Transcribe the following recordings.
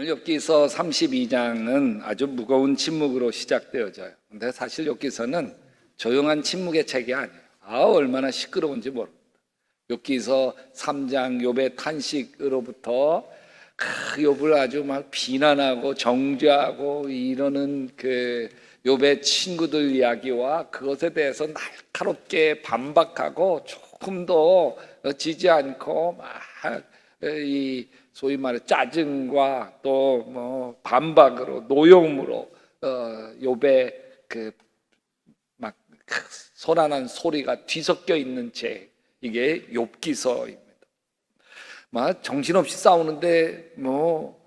오늘 욥기서 32장은 아주 무거운 침묵으로 시작되어져요. 근데 사실 욥기서는 조용한 침묵의 책이 아니에요. 얼마나 시끄러운지 모릅니다. 욥기서 3장 욥의 탄식으로부터 욥을 아주 막 비난하고 정죄하고 이러는 그 욥의 친구들 이야기와 그것에 대해서 날카롭게 반박하고 조금도 지지 않고 막 이 소위 말해 짜증과 또 뭐 반박으로 노여움으로 욥의 그 막 소란한 소리가 뒤섞여 있는 책, 이게 욥기서입니다. 막 정신없이 싸우는데 뭐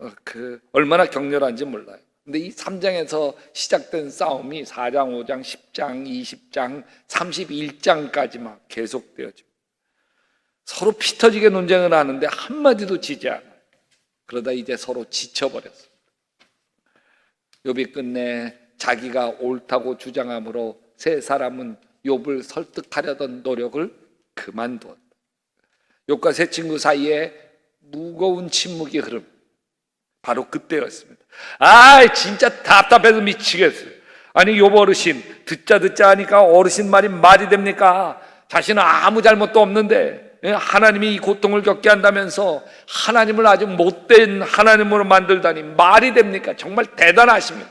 얼마나 격렬한지 몰라요. 근데 이 3장에서 시작된 싸움이 4장, 5장, 10장, 20장, 31장까지 막 계속되어집니다. 서로 피 터지게 논쟁을 하는데 한마디도 지지 않아요. 그러다 이제 서로 지쳐버렸습니다. 욥이 끝내 자기가 옳다고 주장함으로 세 사람은 욥을 설득하려던 노력을 그만두었다. 욥과 세 친구 사이에 무거운 침묵이 흐름, 바로 그때였습니다. 진짜 답답해서 미치겠어요. 아니 욥 어르신, 듣자 하니까 어르신 말이 됩니까? 자신은 아무 잘못도 없는데 하나님이 이 고통을 겪게 한다면서 하나님을 아주 못된 하나님으로 만들다니 말이 됩니까? 정말 대단하십니다.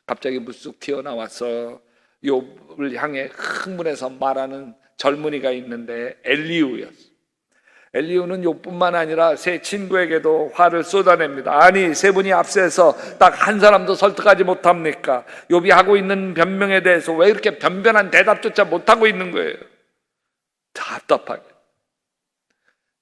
갑자기 불쑥 튀어나와서 욥을 향해 흥분해서 말하는 젊은이가 있는데 엘리후였어요. 엘리후는 욥뿐만 아니라 세 친구에게도 화를 쏟아냅니다. 아니 세 분이 앞서서 딱 한 사람도 설득하지 못합니까? 욥이 하고 있는 변명에 대해서 왜 이렇게 변변한 대답조차 못하고 있는 거예요? 답답하게.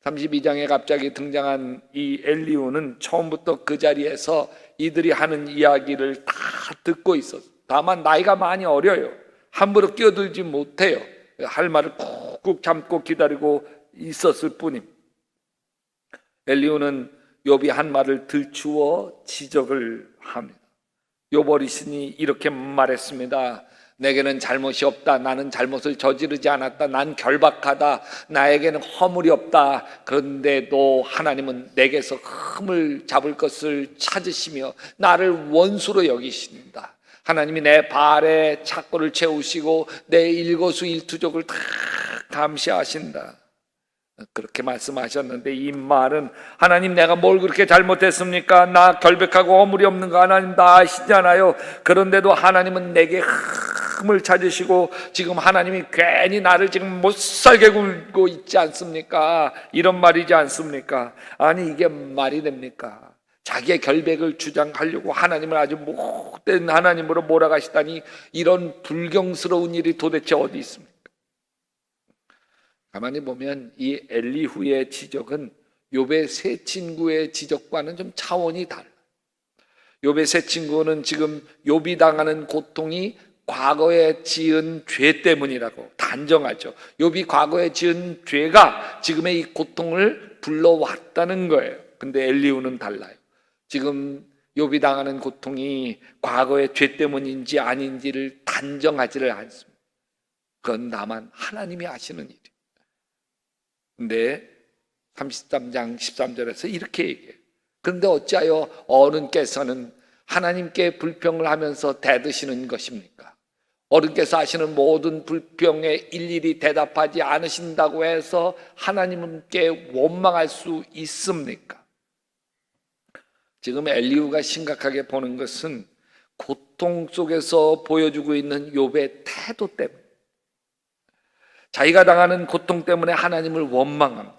32장에 갑자기 등장한 이 엘리후는 처음부터 그 자리에서 이들이 하는 이야기를 다 듣고 있었어요. 다만 나이가 많이 어려요. 함부로 끼어들지 못해요. 할 말을 꾹꾹 참고 기다리고 있었을 뿐입니다. 엘리후는 욥이 한 말을 들추어 지적을 합니다. 욥 어르신이 이렇게 말했습니다. 내게는 잘못이 없다. 나는 잘못을 저지르지 않았다. 난 결박하다. 나에게는 허물이 없다. 그런데도 하나님은 내게서 흠을 잡을 것을 찾으시며 나를 원수로 여기신다. 하나님이 내 발에 착고를 채우시고 내 일거수일투족을 다 감시하신다. 그렇게 말씀하셨는데 이 말은 하나님 내가 뭘 그렇게 잘못했습니까? 나 결백하고 허물이 없는 거 하나님 다 아시잖아요. 그런데도 하나님은 내게 흠을 찾으시고 지금 하나님이 괜히 나를 지금 못살게 굴고 있지 않습니까? 이런 말이지 않습니까? 아니 이게 말이 됩니까? 자기의 결백을 주장하려고 하나님을 아주 못된 하나님으로 몰아가시다니 이런 불경스러운 일이 도대체 어디 있습니까? 가만히 보면 이 엘리후의 지적은 욥의 세 친구의 지적과는 좀 차원이 달라요. 욥의 세 친구는 지금 욥이 당하는 고통이 과거에 지은 죄 때문이라고 단정하죠. 욥이 과거에 지은 죄가 지금의 이 고통을 불러왔다는 거예요. 근데 엘리후는 달라요. 지금 욥이 당하는 고통이 과거의 죄 때문인지 아닌지를 단정하지를 않습니다. 그건 다만 하나님이 아시는 일이에요. 근데 33장 13절에서 이렇게 얘기해요. 그런데 어찌하여 어른께서는 하나님께 불평을 하면서 대드시는 것입니까? 어른께서 하시는 모든 불평에 일일이 대답하지 않으신다고 해서 하나님께 원망할 수 있습니까? 지금 엘리후가 심각하게 보는 것은 고통 속에서 보여주고 있는 욥의 태도 때문에, 자기가 당하는 고통 때문에 하나님을 원망합니다.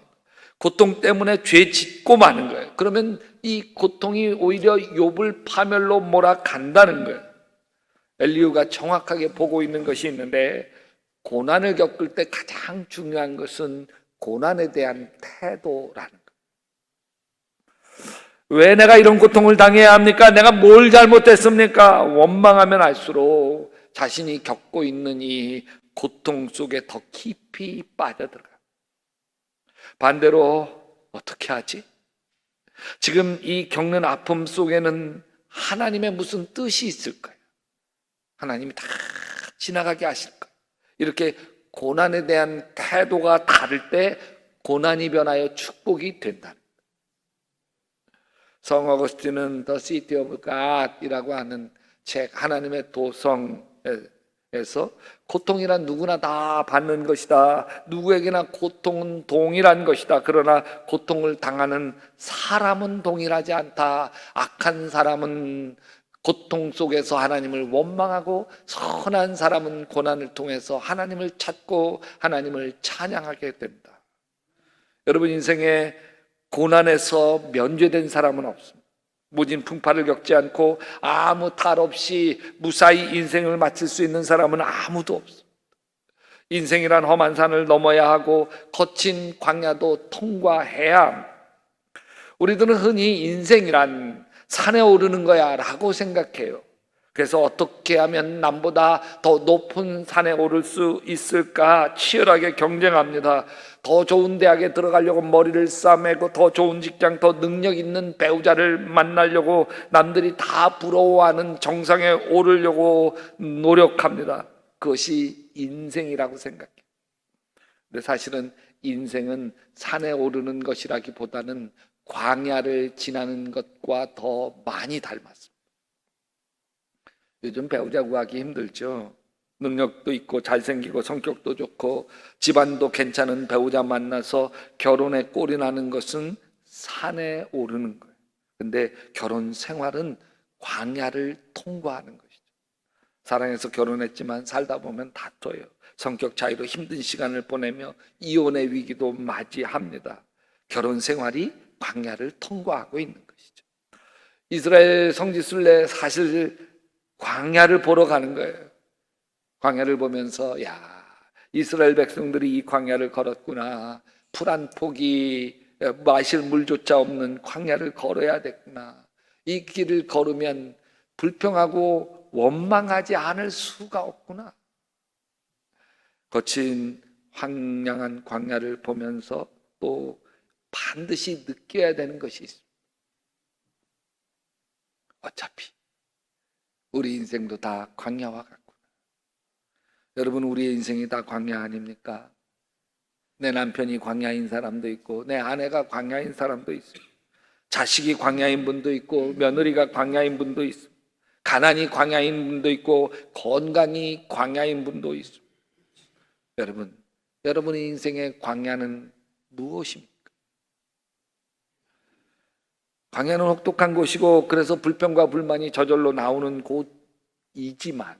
고통 때문에 죄 짓고 마는 거예요. 그러면 이 고통이 오히려 욥을 파멸로 몰아간다는 거예요. 엘리후가 정확하게 보고 있는 것이 있는데, 고난을 겪을 때 가장 중요한 것은 고난에 대한 태도라는 거예요. 왜 내가 이런 고통을 당해야 합니까? 내가 뭘 잘못했습니까? 원망하면 할수록 자신이 겪고 있는 이 고통 속에 더 깊이 빠져들어가요. 반대로 어떻게 하지? 지금 이 겪는 아픔 속에는 하나님의 무슨 뜻이 있을 거예요. 하나님이 다 지나가게 하실 거예요. 이렇게 고난에 대한 태도가 다를 때 고난이 변하여 축복이 된다는 거예요. 성 어거스틴은 The City of God이라고 하는 책, 하나님의 도성에서 고통이란 누구나 다 받는 것이다. 누구에게나 고통은 동일한 것이다. 그러나 고통을 당하는 사람은 동일하지 않다. 악한 사람은 고통 속에서 하나님을 원망하고, 선한 사람은 고난을 통해서 하나님을 찾고 하나님을 찬양하게 된다. 여러분, 인생에 고난에서 면죄된 사람은 없습니다. 모진 풍파를 겪지 않고 아무 탈 없이 무사히 인생을 마칠 수 있는 사람은 아무도 없습니다. 인생이란 험한 산을 넘어야 하고 거친 광야도 통과해야 합니다. 우리들은 흔히 인생이란 산에 오르는 거야 라고 생각해요. 그래서 어떻게 하면 남보다 더 높은 산에 오를 수 있을까 치열하게 경쟁합니다. 더 좋은 대학에 들어가려고 머리를 싸매고, 더 좋은 직장, 더 능력 있는 배우자를 만나려고, 남들이 다 부러워하는 정상에 오르려고 노력합니다. 그것이 인생이라고 생각해요. 근데 사실은 인생은 산에 오르는 것이라기보다는 광야를 지나는 것과 더 많이 닮았습니다. 요즘 배우자 구하기 힘들죠. 능력도 있고 잘생기고 성격도 좋고 집안도 괜찮은 배우자 만나서 결혼에 꼴이 나는 것은 산에 오르는 거예요. 근데 결혼 생활은 광야를 통과하는 것이죠. 사랑해서 결혼했지만 살다 보면 다퉈요. 성격 차이로 힘든 시간을 보내며 이혼의 위기도 맞이합니다. 결혼 생활이 광야를 통과하고 있는 것이죠. 이스라엘 성지순례 사실 광야를 보러 가는 거예요. 광야를 보면서, 야, 이스라엘 백성들이 이 광야를 걸었구나. 풀 한 폭이 마실 물조차 없는 광야를 걸어야 됐구나. 이 길을 걸으면 불평하고 원망하지 않을 수가 없구나. 거친 황량한 광야를 보면서 또 반드시 느껴야 되는 것이 있습니다. 어차피 우리 인생도 다 광야와 같구나. 여러분, 우리의 인생이 다 광야 아닙니까? 내 남편이 광야인 사람도 있고, 내 아내가 광야인 사람도 있습니다. 자식이 광야인 분도 있고, 며느리가 광야인 분도 있습니다. 가난이 광야인 분도 있고, 건강이 광야인 분도 있습니다. 여러분, 여러분의 인생의 광야는 무엇입니까? 광야는 혹독한 곳이고, 그래서 불평과 불만이 저절로 나오는 곳이지만,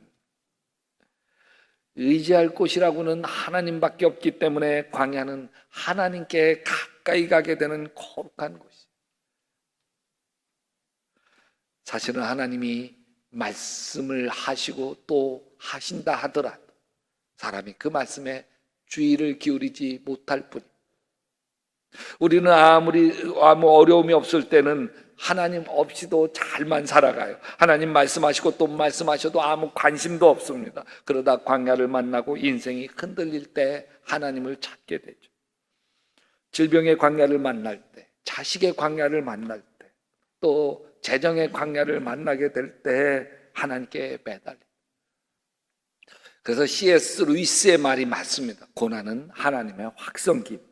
의지할 곳이라고는 하나님밖에 없기 때문에 광야는 하나님께 가까이 가게 되는 거룩한 곳이에요. 사실은 하나님이 말씀을 하시고 또 하신다 하더라도 사람이 그 말씀에 주의를 기울이지 못할 뿐입니다. 우리는 아무 어려움이 없을 때는 하나님 없이도 잘만 살아가요. 하나님 말씀하시고 또 말씀하셔도 아무 관심도 없습니다. 그러다 광야를 만나고 인생이 흔들릴 때 하나님을 찾게 되죠. 질병의 광야를 만날 때, 자식의 광야를 만날 때, 또 재정의 광야를 만나게 될 때 하나님께 매달립니다. 그래서 C.S. 루이스의 말이 맞습니다. 고난은 하나님의 확성기.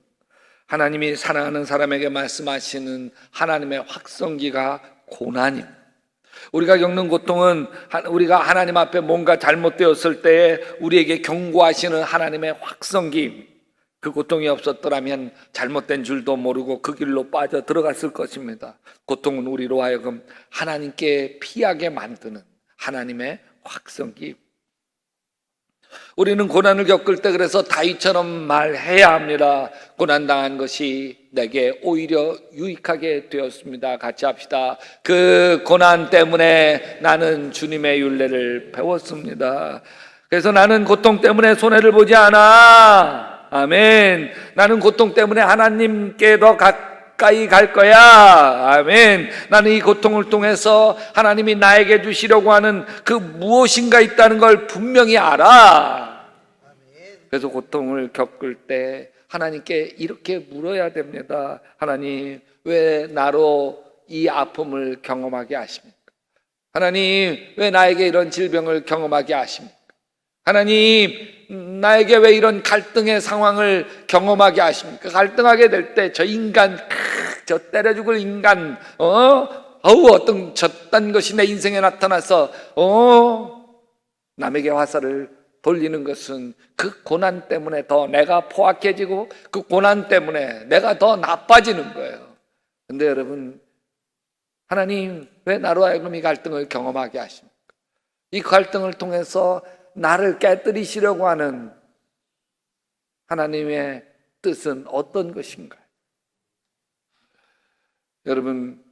하나님이 사랑하는 사람에게 말씀하시는 하나님의 확성기가 고난입니다. 우리가 겪는 고통은 우리가 하나님 앞에 뭔가 잘못되었을 때에 우리에게 경고하시는 하나님의 확성기입니다. 그 고통이 없었더라면 잘못된 줄도 모르고 그 길로 빠져 들어갔을 것입니다. 고통은 우리로 하여금 하나님께 피하게 만드는 하나님의 확성기입니다. 우리는 고난을 겪을 때 그래서 다윗처럼 말해야 합니다. 고난당한 것이 내게 오히려 유익하게 되었습니다. 같이 합시다. 그 고난 때문에 나는 주님의 율례를 배웠습니다. 그래서 나는 고통 때문에 손해를 보지 않아. 아멘. 나는 고통 때문에 하나님께 더 가까이 갈 거야. 아멘. 나는 이 고통을 통해서 하나님이 나에게 주시려고 하는 그 무엇인가 있다는 걸 분명히 알아. 그래서 고통을 겪을 때 하나님께 이렇게 물어야 됩니다. 하나님, 왜 나로 이 아픔을 경험하게 하십니까? 하나님, 왜 나에게 이런 질병을 경험하게 하십니까? 하나님, 나에게 왜 이런 갈등의 상황을 경험하게 하십니까? 갈등하게 될 때 저 인간 저 때려 죽을 인간, 어떤 저딴 것이 내 인생에 나타나서 남에게 화살을 돌리는 것은 그 고난 때문에 더 내가 포악해지고 그 고난 때문에 내가 더 나빠지는 거예요. 근데 여러분, 하나님 왜 나로 하여금 이 갈등을 경험하게 하십니까? 이 갈등을 통해서 나를 깨뜨리시려고 하는 하나님의 뜻은 어떤 것인가요? 여러분,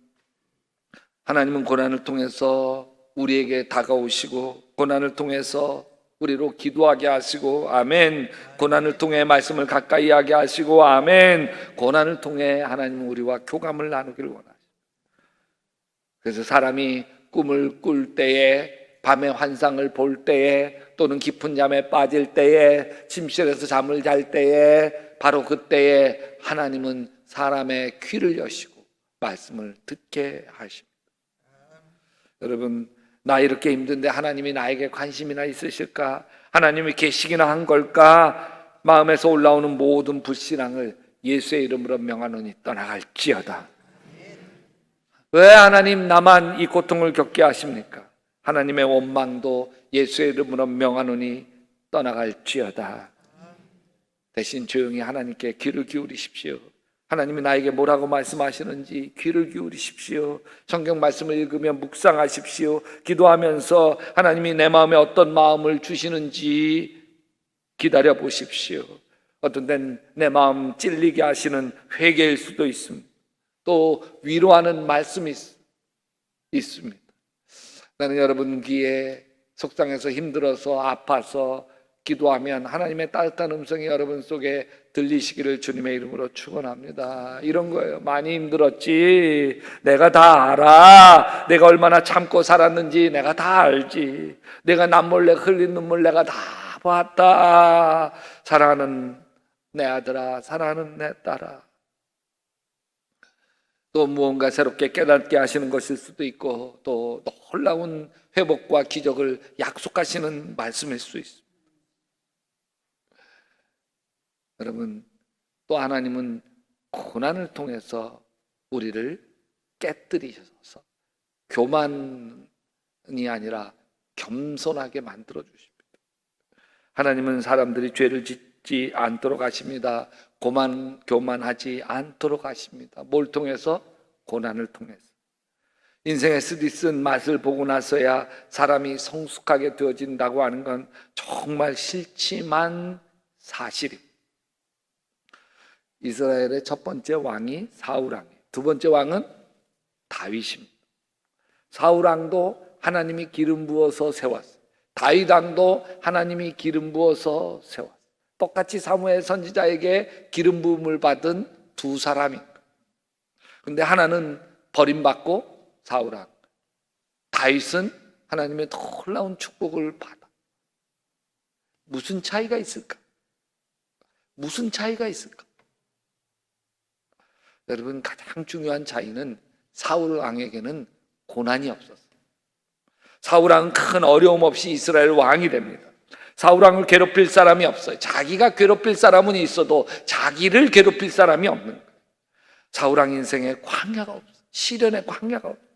하나님은 고난을 통해서 우리에게 다가오시고 고난을 통해서 우리로 기도하게 하시고, 아멘. 고난을 통해 말씀을 가까이 하게 하시고, 아멘. 고난을 통해 하나님은 우리와 교감을 나누기를 원하십니다. 그래서 사람이 꿈을 꿀 때에, 밤에 환상을 볼 때에, 또는 깊은 잠에 빠질 때에, 침실에서 잠을 잘 때에, 바로 그때에 하나님은 사람의 귀를 여시고 말씀을 듣게 하십니다. 여러분, 나 이렇게 힘든데 하나님이 나에게 관심이나 있으실까? 하나님이 계시기나 한 걸까? 마음에서 올라오는 모든 불신앙을 예수의 이름으로 명하노니 떠나갈지어다. 왜 하나님 나만 이 고통을 겪게 하십니까? 하나님의 원망도 예수의 이름으로 명하노니 떠나갈지어다. 대신 조용히 하나님께 귀를 기울이십시오. 하나님이 나에게 뭐라고 말씀하시는지 귀를 기울이십시오. 성경 말씀을 읽으며 묵상하십시오. 기도하면서 하나님이 내 마음에 어떤 마음을 주시는지 기다려 보십시오. 어떤 때는 내 마음 찔리게 하시는 회개일 수도 있습니다. 또 위로하는 말씀이 있습니다. 나는 여러분 귀에 속상해서 힘들어서 아파서 기도하면 하나님의 따뜻한 음성이 여러분 속에 들리시기를 주님의 이름으로 축원합니다. 이런 거예요. 많이 힘들었지. 내가 다 알아. 내가 얼마나 참고 살았는지 내가 다 알지. 내가 남몰래 흘린 눈물 내가 다 봤다. 사랑하는 내 아들아, 사랑하는 내 딸아. 또 무언가 새롭게 깨닫게 하시는 것일 수도 있고, 또 놀라운 회복과 기적을 약속하시는 말씀일 수 있습니다. 여러분, 또 하나님은 고난을 통해서 우리를 깨뜨리셔서 교만이 아니라 겸손하게 만들어 주십니다. 하나님은 사람들이 죄를 짓지 않도록 하십니다. 교만하지 않도록 하십니다. 뭘 통해서? 고난을 통해서. 인생의 쓰디쓴 맛을 보고 나서야 사람이 성숙하게 되어진다고 하는 건 정말 싫지만 사실입니다. 이스라엘의 첫 번째 왕이 사울왕이에요. 두 번째 왕은 다윗입니다. 사울왕도 하나님이 기름 부어서 세웠어요. 다윗왕도 하나님이 기름 부어서 세웠어요. 똑같이 사무엘 선지자에게 기름 부음을 받은 두 사람입니다. 그런데 하나는 버림받고 사울왕, 다윗은 하나님의 놀라운 축복을 받아. 무슨 차이가 있을까? 무슨 차이가 있을까? 여러분, 가장 중요한 차이는 사울 왕에게는 고난이 없었어요. 사울 왕은 큰 어려움 없이 이스라엘 왕이 됩니다. 사울 왕을 괴롭힐 사람이 없어요. 자기가 괴롭힐 사람은 있어도 자기를 괴롭힐 사람이 없는 거예요. 사울 왕 인생에 광야가 없어요. 시련의 광야가 없어요.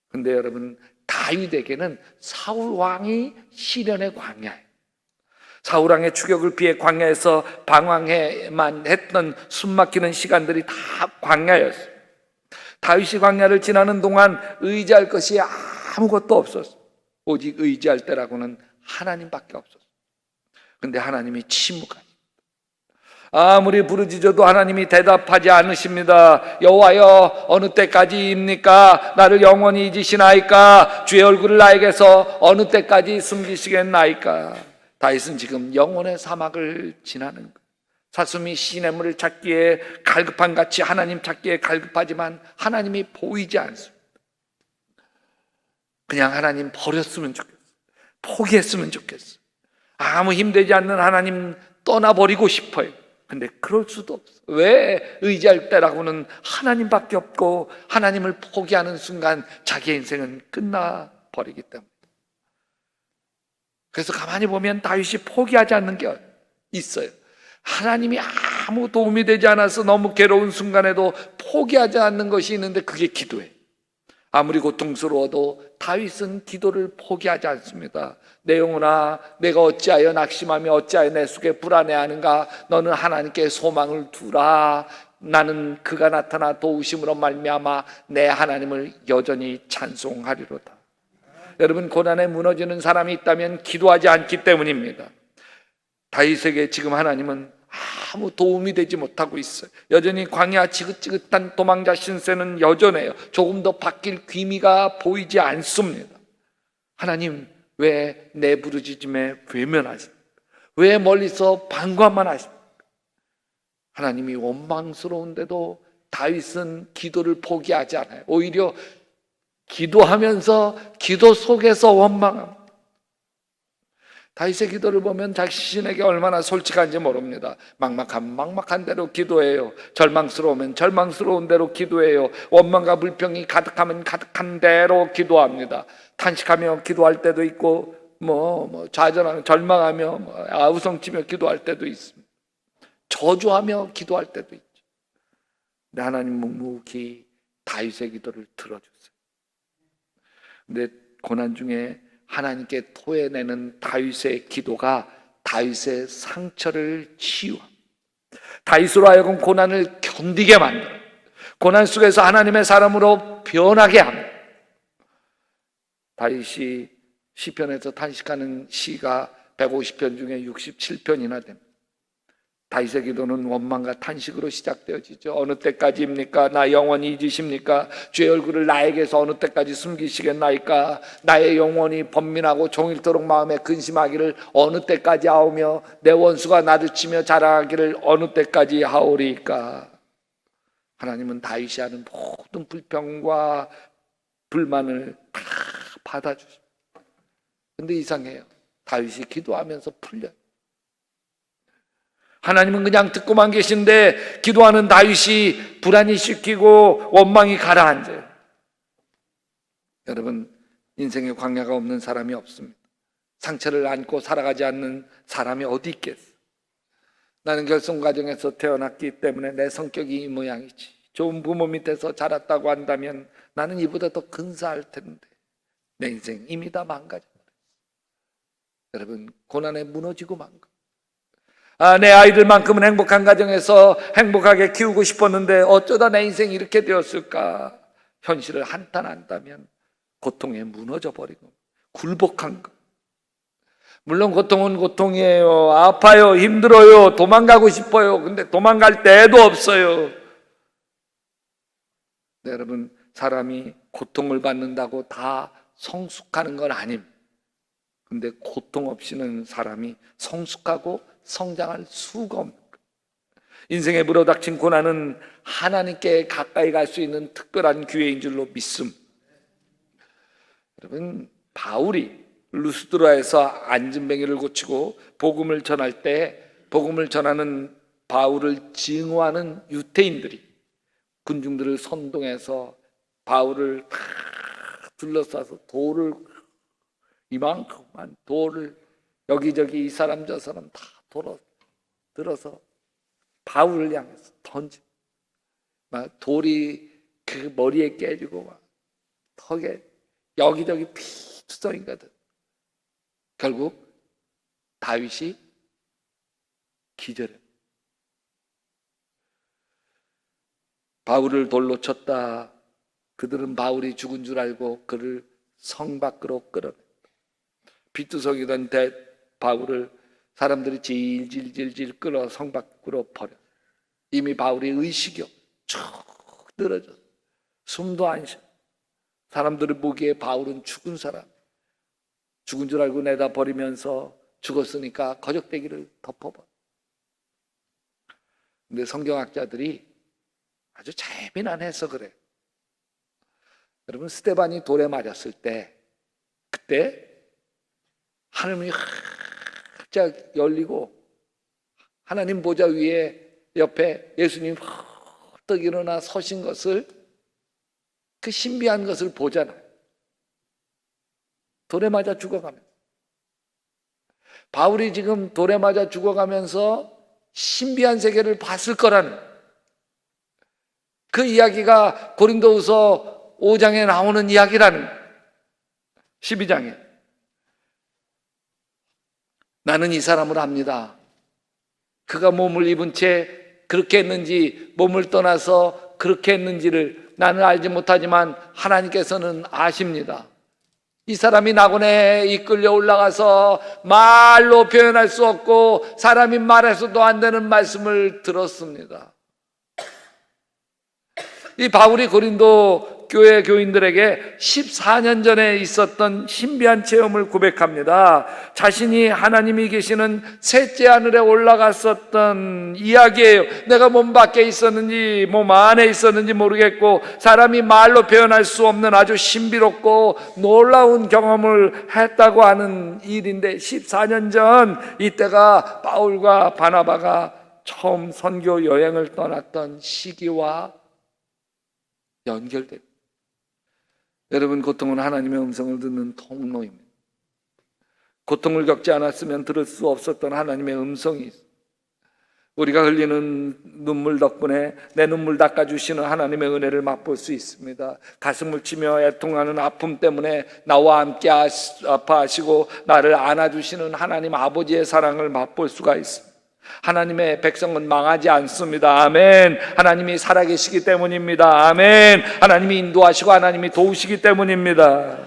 근데 여러분, 다윗에게는 사울 왕이 시련의 광야예요. 사울 왕의 추격을 피해 광야에서 방황해만 했던 숨막히는 시간들이 다 광야였어요. 다윗이 광야를 지나는 동안 의지할 것이 아무것도 없었어요. 오직 의지할 때라고는 하나님밖에 없었어요. 근데 하나님이 침묵하십니다. 아무리 부르짖어도 하나님이 대답하지 않으십니다. 여호와여, 어느 때까지입니까? 나를 영원히 잊으시나이까? 주의 얼굴을 나에게서 어느 때까지 숨기시겠나이까? 다윗은 지금 영혼의 사막을 지나는 거예요. 사슴이 시냇물을 찾기에 갈급한 같이 하나님 찾기에 갈급하지만 하나님이 보이지 않습니다. 그냥 하나님 버렸으면 좋겠어요. 포기했으면 좋겠어요. 아무 힘되지 않는 하나님 떠나버리고 싶어요. 근데 그럴 수도 없어요. 왜? 의지할 때라고는 하나님밖에 없고 하나님을 포기하는 순간 자기의 인생은 끝나버리기 때문에. 그래서 가만히 보면 다윗이 포기하지 않는 게 있어요. 하나님이 아무 도움이 되지 않아서 너무 괴로운 순간에도 포기하지 않는 것이 있는데 그게 기도예요. 아무리 고통스러워도 다윗은 기도를 포기하지 않습니다. 내 영혼아, 내가 어찌하여 낙심하며 어찌하여 내 속에 불안해하는가? 너는 하나님께 소망을 두라. 나는 그가 나타나 도우심으로 말미암아 내 하나님을 여전히 찬송하리로다. 여러분, 고난에 무너지는 사람이 있다면 기도하지 않기 때문입니다. 다윗에게 지금 하나님은 아무 도움이 되지 못하고 있어요. 여전히 광야 지긋지긋한 도망자 신세는 여전해요. 조금 더 바뀔 기미가 보이지 않습니다. 하나님, 왜 내 부르짖음에 외면하십니까? 왜 멀리서 방관만 하십니까? 하나님이 원망스러운데도 다윗은 기도를 포기하지 않아요. 오히려 기도하면서 기도 속에서 원망합니다. 다윗의 기도를 보면 자신에게 얼마나 솔직한지 모릅니다. 막막하면 막막한 대로 기도해요. 절망스러우면 절망스러운 대로 기도해요. 원망과 불평이 가득하면 가득한 대로 기도합니다. 탄식하며 기도할 때도 있고 좌절하며 절망하며 아우성치며 기도할 때도 있습니다. 저주하며 기도할 때도 있죠. 근데 하나님 묵묵히 다윗의 기도를 들어주세요. 근데 고난 중에 하나님께 토해내는 다윗의 기도가 다윗의 상처를 치유합니다. 다윗으로 하여금 고난을 견디게 만들어 고난 속에서 하나님의 사람으로 변하게 합니다. 다윗이 시편에서 탄식하는 시가 150편 중에 67편이나 됩니다. 다윗의 기도는 원망과 탄식으로 시작되어지죠. 어느 때까지입니까? 나 영원히 잊으십니까? 주의 얼굴을 나에게서 어느 때까지 숨기시겠나이까? 나의 영혼이 번민하고 종일토록 마음에 근심하기를 어느 때까지 하오며 내 원수가 나를 치며 자랑하기를 어느 때까지 하오리까? 하나님은 다윗이 하는 모든 불평과 불만을 다 받아주십니다. 근데 이상해요. 다윗이 기도하면서 풀려요. 하나님은 그냥 듣고만 계신데 기도하는 다윗이 불안이 씻기고 원망이 가라앉아요. 여러분, 인생에 광야가 없는 사람이 없습니다. 상처를 안고 살아가지 않는 사람이 어디 있겠어요? 나는 결손 가정에서 태어났기 때문에 내 성격이 이 모양이지. 좋은 부모 밑에서 자랐다고 한다면 나는 이보다 더 근사할 텐데 내 인생 이미 다 망가졌어요. 여러분, 고난에 무너지고 만 거. 내 아이들만큼은 행복한 가정에서 행복하게 키우고 싶었는데 어쩌다 내 인생이 이렇게 되었을까? 현실을 한탄한다면 고통에 무너져 버리고 굴복한 것. 물론 고통은 고통이에요. 아파요. 힘들어요. 도망가고 싶어요. 근데 도망갈 데도 없어요. 네, 여러분, 사람이 고통을 받는다고 다 성숙하는 건 아닙니다. 근데 고통 없이는 사람이 성숙하고 성장할 수가 없는 거예요. 인생에 불어닥친 고난은 하나님께 가까이 갈 수 있는 특별한 기회인 줄로 믿습니다. 여러분, 바울이 루스드라에서 안진뱅이를 고치고 복음을 전할 때 복음을 전하는 바울을 증오하는 유대인들이 군중들을 선동해서 바울을 다 둘러싸서 돌을 이만큼만 돌을 여기저기 이 사람 저 사람 다 들어서 바울을 향해서 던지. 막 돌이 그 머리에 깨지고 막 턱에 여기저기 피투성이거든. 결국 다윗이 기절해. 바울을 돌로 쳤다. 그들은 바울이 죽은 줄 알고 그를 성 밖으로 끌어냈다. 피투성이던 바울을 사람들이 질질질질 끌어 성 밖으로 버려. 이미 바울이 의식이 쭉 늘어져. 숨도 안 쉬어. 사람들을 보기에 바울은 죽은 사람. 죽은 줄 알고 내다 버리면서 죽었으니까 거적대기를 덮어버려. 근데 성경학자들이 아주 재미난 해석을 해요. 여러분, 스데반이 돌에 맞았을 때 그때 하늘문이 활짝 열리고 하나님 보좌 위에 옆에 예수님이 헐떡 일어나 서신 것을, 그 신비한 것을 보잖아요. 돌에 맞아 죽어가면서. 바울이 지금 돌에 맞아 죽어가면서 신비한 세계를 봤을 거라는 그 이야기가 고린도후서 5장에 나오는 이야기라는 12장에 나는 이 사람을 압니다. 그가 몸을 입은 채 그렇게 했는지 몸을 떠나서 그렇게 했는지를 나는 알지 못하지만 하나님께서는 아십니다. 이 사람이 낙원에 이끌려 올라가서 말로 표현할 수 없고 사람이 말해서도 안 되는 말씀을 들었습니다. 이 바울이 고린도 교회 교인들에게 14년 전에 있었던 신비한 체험을 고백합니다. 자신이 하나님이 계시는 셋째 하늘에 올라갔었던 이야기예요. 내가 몸 밖에 있었는지 몸 안에 있었는지 모르겠고 사람이 말로 표현할 수 없는 아주 신비롭고 놀라운 경험을 했다고 하는 일인데 14년 전 이때가 바울과 바나바가 처음 선교 여행을 떠났던 시기와 연결됩니다. 여러분, 고통은 하나님의 음성을 듣는 통로입니다. 고통을 겪지 않았으면 들을 수 없었던 하나님의 음성이 있습니다. 우리가 흘리는 눈물 덕분에 내 눈물 닦아주시는 하나님의 은혜를 맛볼 수 있습니다. 가슴을 치며 애통하는 아픔 때문에 나와 함께 아파하시고 나를 안아주시는 하나님 아버지의 사랑을 맛볼 수가 있습니다. 하나님의 백성은 망하지 않습니다. 아멘. 하나님이 살아계시기 때문입니다. 아멘. 하나님이 인도하시고 하나님이 도우시기 때문입니다.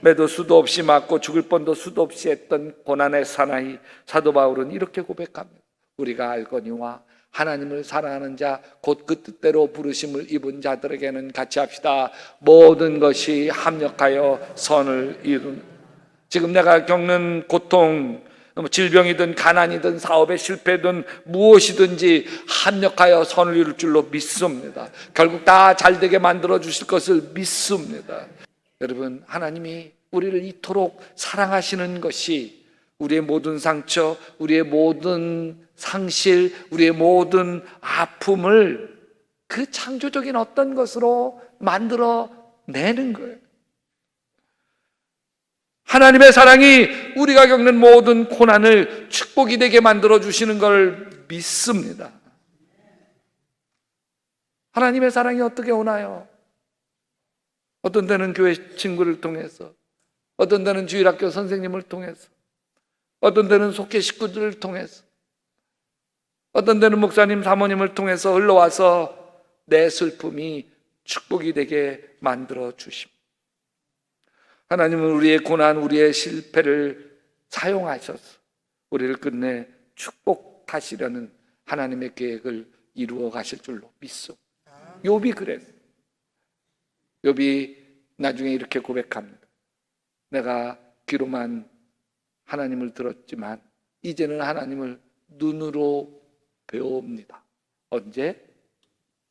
매도 수도 없이 맞고 죽을 뻔도 수도 없이 했던 고난의 사나이 사도 바울은 이렇게 고백합니다. 우리가 알거니와 하나님을 사랑하는 자 곧 그 뜻대로 부르심을 입은 자들에게는 같이 합시다. 모든 것이 합력하여 선을 이루는. 지금 내가 겪는 고통, 질병이든 가난이든 사업의 실패든 무엇이든지 합력하여 선을 이룰 줄로 믿습니다. 결국 다 잘되게 만들어 주실 것을 믿습니다. 여러분, 하나님이 우리를 이토록 사랑하시는 것이 우리의 모든 상처, 우리의 모든 상실, 우리의 모든 아픔을 그 창조적인 어떤 것으로 만들어 내는 거예요. 하나님의 사랑이 우리가 겪는 모든 고난을 축복이 되게 만들어 주시는 걸 믿습니다. 하나님의 사랑이 어떻게 오나요? 어떤 때는 교회 친구를 통해서, 어떤 때는 주일학교 선생님을 통해서, 어떤 때는 속회 식구들을 통해서, 어떤 때는 목사님, 사모님을 통해서 흘러와서 내 슬픔이 축복이 되게 만들어 주십니다. 하나님은 우리의 고난, 우리의 실패를 사용하셔서 우리를 끝내 축복하시려는 하나님의 계획을 이루어 가실 줄로 믿습니다. 욥이 그랬어요. 욥이 나중에 이렇게 고백합니다. 내가 귀로만 하나님을 들었지만 이제는 하나님을 눈으로 배웁니다. 언제?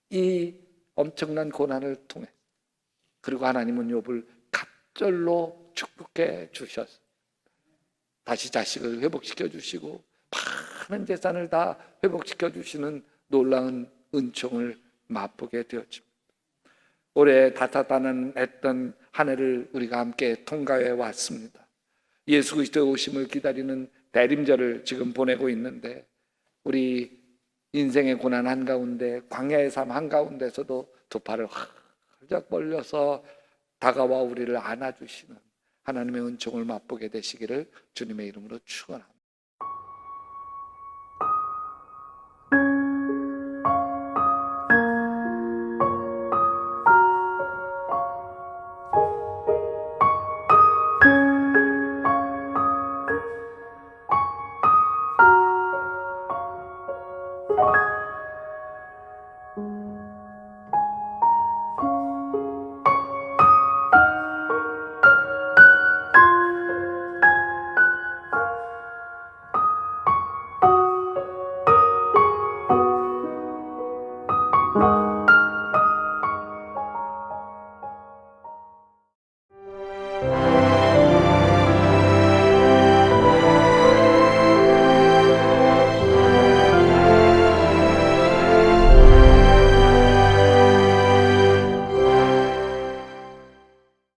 이 엄청난 고난을 통해. 그리고 하나님은 욥을 갑절로 축복해 주셨어요. 다시 자식을 회복시켜 주시고 많은 재산을 다 회복시켜 주시는 놀라운 은총을 맛보게 되었습니다. 올해 다타다난했던 한 해를 우리가 함께 통과해 왔습니다. 예수 그리스도의 오심을 기다리는 대림절을 지금 보내고 있는데 우리 인생의 고난 한가운데 광야의 삶 한가운데서도 두 팔을 활짝 벌려서 다가와 우리를 안아주시는 하나님의 은총을 맛보게 되시기를 주님의 이름으로 축원합니다.